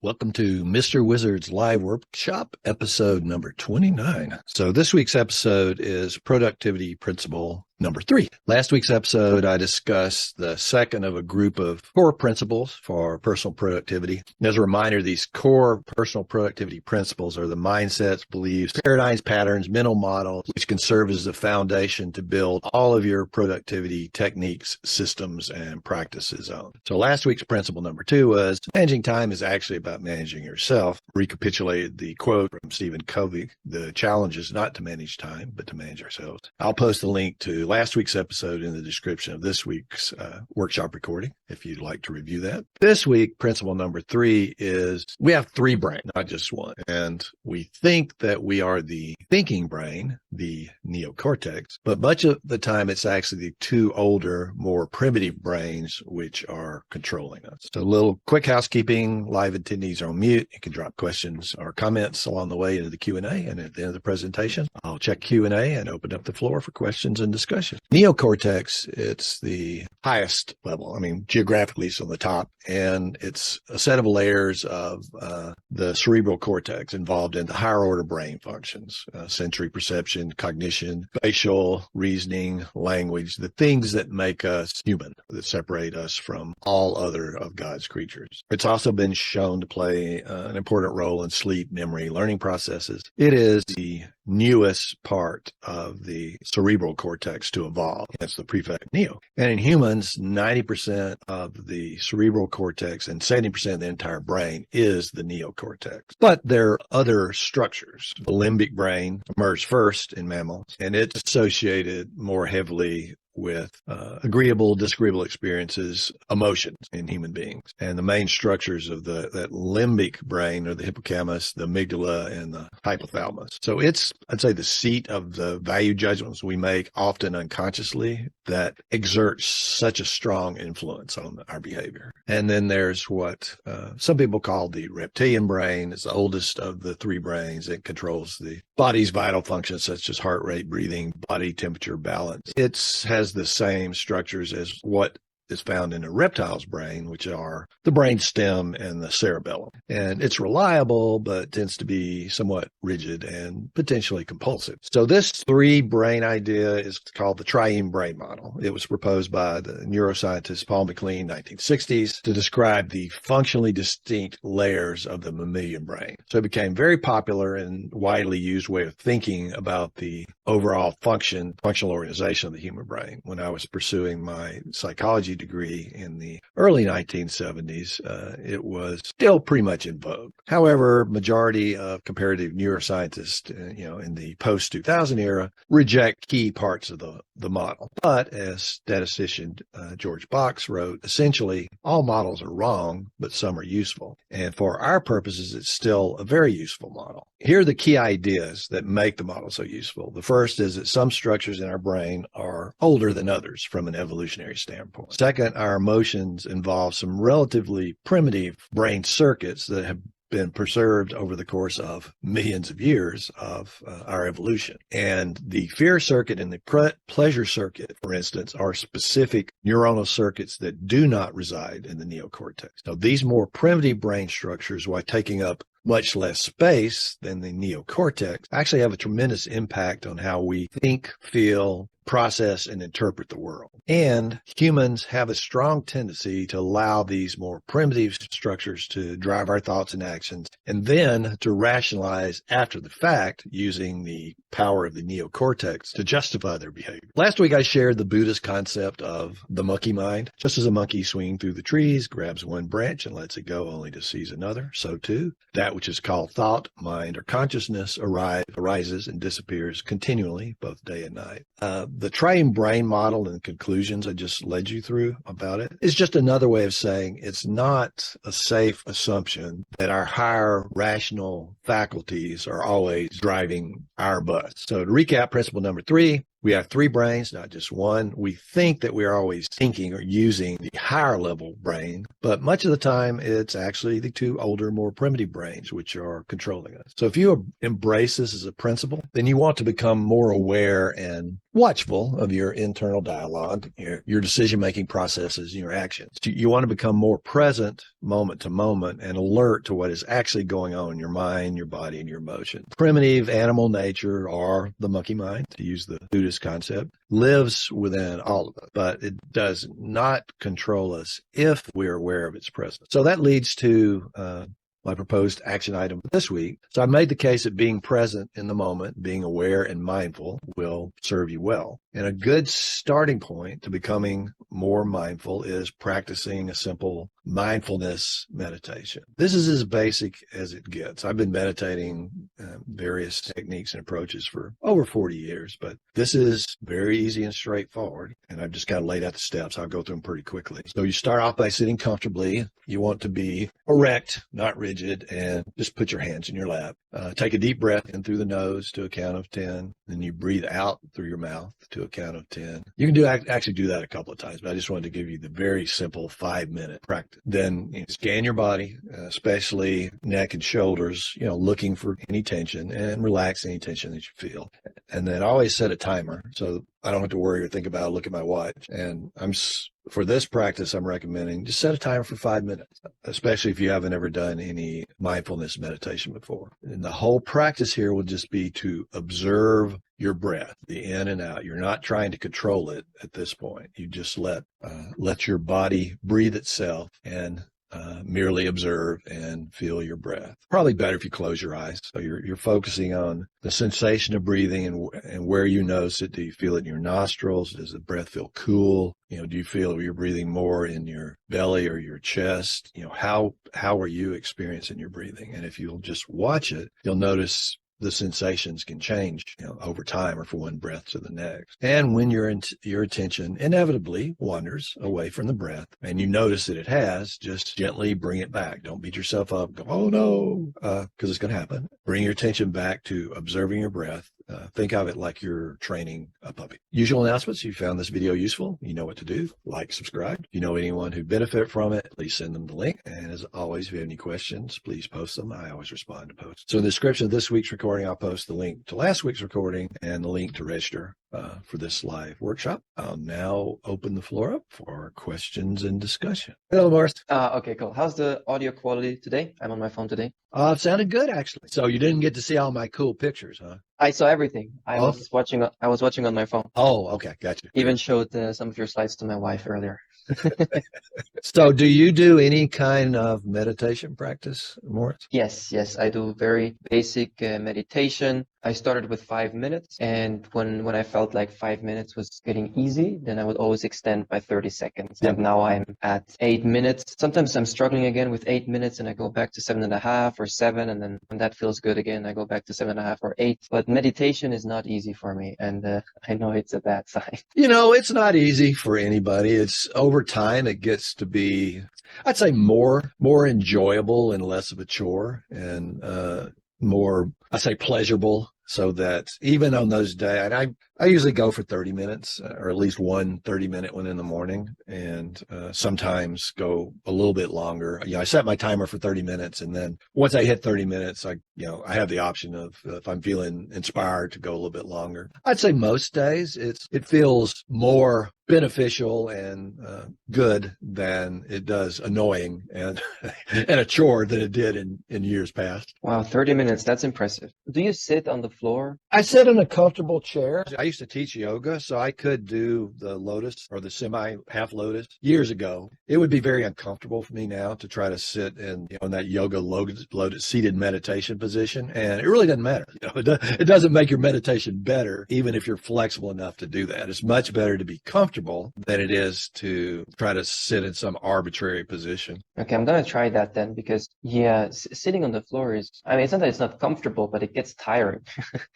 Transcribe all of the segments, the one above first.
Welcome to Mr. Wizard's Live Workshop, episode number 29. So this week's episode is productivity principle number 3. Last week's episode, I discussed the second of a group of core principles for personal productivity. And as a reminder, these core personal productivity principles are the mindsets, beliefs, paradigms, patterns, mental models, which can serve as the foundation to build all of your productivity techniques, systems, and practices on. So last week's principle number 2 was managing time is actually about managing yourself. Recapitulated the quote from Stephen Covey, the challenge is not to manage time, but to manage ourselves. I'll post a link to last week's episode in the description of this week's workshop recording, if you'd like to review that. This week, principle number 3 is we have 3 brains, not just one. And we think that we are the thinking brain, the neocortex, but much of the time it's actually the 2 older, more primitive brains which are controlling us. So a little quick housekeeping. Live attendees are on mute. You can drop questions or comments along the way into the Q&A, and at the end of the presentation, I'll check Q&A and open up the floor for questions and discussion. Neocortex, it's the highest level. I mean, geographically, it's on the top, and it's a set of layers of the cerebral cortex involved in the higher order brain functions, sensory perception, cognition, facial reasoning, language, the things that make us human, that separate us from all other of God's creatures. It's also been shown to play an important role in sleep, memory, learning processes. It is the newest part of the cerebral cortex to evolve. That's the prefix neo. And in humans, 90% of the cerebral cortex and 70% of the entire brain is the neocortex. But there are other structures. The limbic brain emerged first in mammals, and it's associated more heavily with agreeable, disagreeable experiences, emotions in human beings. And the main structures of that limbic brain are the hippocampus, the amygdala, and the hypothalamus. So it's, I'd say, the seat of the value judgments we make, often unconsciously, that exert such a strong influence on our behavior. And then there's what some people call the reptilian brain. It's the oldest of the 3 brains. It controls the body's vital functions such as heart rate, breathing, body temperature, balance. It has the same structures as what is found in a reptile's brain, which are the brain stem and the cerebellum. And it's reliable, but tends to be somewhat rigid and potentially compulsive. So this 3 brain idea is called the triune brain model. It was proposed by the neuroscientist Paul MacLean, 1960s, to describe the functionally distinct layers of the mammalian brain. So it became very popular and widely used way of thinking about the overall functional organization of the human brain. When I was pursuing my psychology degree in the early 1970s, it was still pretty much in vogue. However, majority of comparative neuroscientists, in the post-2000 era, reject key parts of the model. But as statistician George Box wrote, essentially, all models are wrong, but some are useful. And for our purposes, it's still a very useful model. Here are the key ideas that make the model so useful. The first is that some structures in our brain are older than others from an evolutionary standpoint. Second, our emotions involve some relatively primitive brain circuits that have been preserved over the course of millions of years of our evolution. And the fear circuit and the pleasure circuit, for instance, are specific neuronal circuits that do not reside in the neocortex. So these more primitive brain structures, while taking up much less space than the neocortex, actually have a tremendous impact on how we think, feel, process, and interpret the world. And humans have a strong tendency to allow these more primitive structures to drive our thoughts and actions, and then to rationalize after the fact using the power of the neocortex to justify their behavior. Last week, I shared the Buddhist concept of the monkey mind. Just as a monkey swinging through the trees grabs one branch and lets it go only to seize another, so too, that which is called thought, mind, or consciousness arises and disappears continually, both day and night. The triune brain model and conclusions I just led you through about it is just another way of saying it's not a safe assumption that our higher rational faculties are always driving our bus. So to recap, principle number 3, we have three brains, not just one. We think that we're always thinking or using the higher level brain, but much of the time it's actually the two older, more primitive brains which are controlling us. So if you embrace this as a principle, then you want to become more aware and watchful of your internal dialogue, your decision-making processes, and your actions. You want to become more present moment to moment and alert to what is actually going on in your mind, your body, and your emotions. Primitive animal nature, or the monkey mind, to use the Buddhist concept, lives within all of us, but it does not control us if we're aware of its presence. So that leads to my proposed action item this week. So I made the case that being present in the moment, being aware and mindful will serve you well. And a good starting point to becoming more mindful is practicing a simple mindfulness meditation. This is as basic as it gets. I've been meditating various techniques and approaches for over 40 years, but this is very easy and straightforward. And I've just kind of laid out the steps. I'll go through them pretty quickly. So you start off by sitting comfortably. You want to be erect, not rigid, and just put your hands in your lap. Take a deep breath in through the nose to a count of 10. Then you breathe out through your mouth to a count of 10. You can actually do that a couple of times, but I just wanted to give you the very simple 5-minute practice. Then scan your body, especially neck and shoulders, looking for any tension, and relax any tension that you feel. And then always set a timer so I don't have to worry or think about it, look at my watch. And for this practice, I'm recommending just set a timer for 5 minutes, especially if you haven't ever done any mindfulness meditation before. And the whole practice here will just be to observe your breath, the in and out. You're not trying to control it at this point. You just let your body breathe itself and merely observe and feel your breath. Probably better if you close your eyes. So you're focusing on the sensation of breathing and where you notice it. Do you feel it in your nostrils? Does the breath feel cool? Do you feel you're breathing more in your belly or your chest? How are you experiencing your breathing? And if you'll just watch it, you'll notice the sensations can change over time or from one breath to the next. And when your attention inevitably wanders away from the breath and you notice that it has, just gently bring it back. Don't beat yourself up. Go, oh no, because it's going to happen. Bring your attention back to observing your breath. Think of it like you're training a puppy. Usual announcements. If you found this video useful, you know what to do. Like, subscribe. If you know anyone who'd benefit from it, please send them the link. And as always, if you have any questions, please post them. I always respond to posts. So in the description of this week's recording, I'll post the link to last week's recording and the link to register for this live workshop. I'll now open the floor up for questions and discussion. Hello, Morris. Okay, cool. How's the audio quality today? I'm on my phone today. It sounded good, actually. So you didn't get to see all my cool pictures, huh? I saw everything. I was watching on my phone. Oh, okay. Gotcha. Even showed some of your slides to my wife earlier. So do you do any kind of meditation practice, Moritz? Yes, I do very basic meditation. I started with 5 minutes, and when I felt like 5 minutes was getting easy, then I would always extend by 30 seconds. Yeah. And now I'm at 8 minutes. Sometimes I'm struggling again with 8 minutes, and I go back to 7.5 or 7, and then when that feels good again, I go back to 7.5 or 8. But meditation is not easy for me, and I know it's a bad sign. It's not easy for anybody. It's over time it gets to be, I'd say, more enjoyable and less of a chore, and more, I say, pleasurable. So that even on those days, and I usually go for 30 minutes or at least one 30-minute one in the morning, and sometimes go a little bit longer. I set my timer for 30 minutes, and then once I hit 30 minutes, I have the option of, if I'm feeling inspired, to go a little bit longer. I'd say most days it feels more beneficial and good than it does annoying and and a chore than it did in years past. Wow, 30 minutes. That's impressive. Do you sit on the floor? I sit in a comfortable chair. I used to teach yoga, so I could do the lotus or the semi-half lotus years ago. It would be very uncomfortable for me now to try to sit in that yoga lotus seated meditation position, and it really doesn't matter. It doesn't make your meditation better, even if you're flexible enough to do that. It's much better to be comfortable than it is to try to sit in some arbitrary position. Okay, I'm going to try that then, because sitting on the floor it's not that it's not comfortable, but it gets tiring.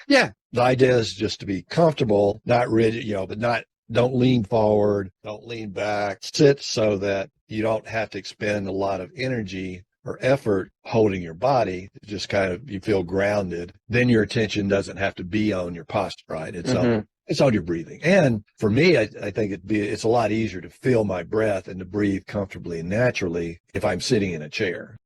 Yeah. The idea is just to be comfortable, not rigid, but don't lean forward, don't lean back. Sit so that you don't have to expend a lot of energy or effort holding your body. Just kind of, you feel grounded. Then your attention doesn't have to be on your posture, right? It's It's on your breathing. And for me, I think it's a lot easier to feel my breath and to breathe comfortably and naturally if I'm sitting in a chair.